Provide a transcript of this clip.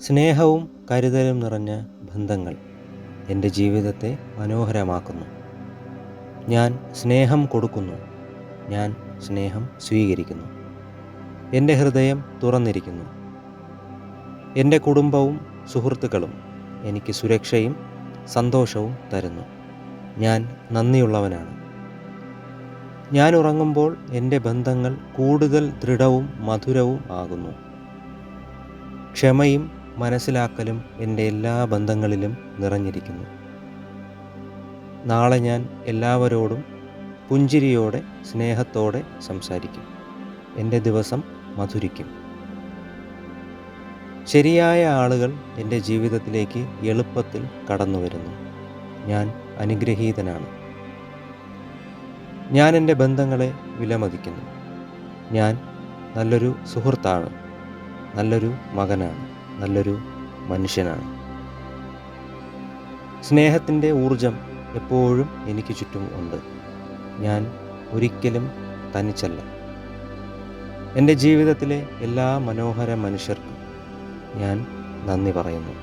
സ്നേഹവും കരുതലും നിറഞ്ഞ ബന്ധങ്ങൾ എൻ്റെ ജീവിതത്തെ മനോഹരമാക്കുന്നു. ഞാൻ സ്നേഹം കൊടുക്കുന്നു. ഞാൻ സ്നേഹം സ്വീകരിക്കുന്നു. എൻ്റെ ഹൃദയം തുറന്നിരിക്കുന്നു. എൻ്റെ കുടുംബവും സുഹൃത്തുക്കളും എനിക്ക് സുരക്ഷയും സന്തോഷവും തരുന്നു. ഞാൻ നന്ദിയുള്ളവനാണ്. ഞാൻ ഉറങ്ങുമ്പോൾ എൻ്റെ ബന്ധങ്ങൾ കൂടുതൽ ദൃഢവും മധുരവും ആകുന്നു. ക്ഷമയും മനസ്സിലാക്കലും എൻ്റെ എല്ലാ ബന്ധങ്ങളിലും നിറഞ്ഞിരിക്കുന്നു. നാളെ ഞാൻ എല്ലാവരോടും പുഞ്ചിരിയോടെ സ്നേഹത്തോടെ സംസാരിക്കും. എൻ്റെ ദിവസം മധുരിക്കും. ശരിയായ ആളുകൾ എൻ്റെ ജീവിതത്തിലേക്ക് എളുപ്പത്തിൽ കടന്നു വരുന്നു. ഞാൻ അനുഗ്രഹീതനാണ്. ഞാൻ എൻ്റെ ബന്ധങ്ങളെ വിലമതിക്കുന്നു. ഞാൻ നല്ലൊരു സുഹൃത്താണ്, നല്ലൊരു മകനാണ്, നല്ലൊരു മനുഷ്യനാണ്. സ്നേഹത്തിൻ്റെ ഊർജം എപ്പോഴും എനിക്ക് ചുറ്റും ഉണ്ട്. ഞാൻ ഒരിക്കലും തനിച്ചല്ല. എൻ്റെ ജീവിതത്തിലെ എല്ലാ മനോഹര മനുഷ്യർക്കും ഞാൻ നന്ദി പറയുന്നു.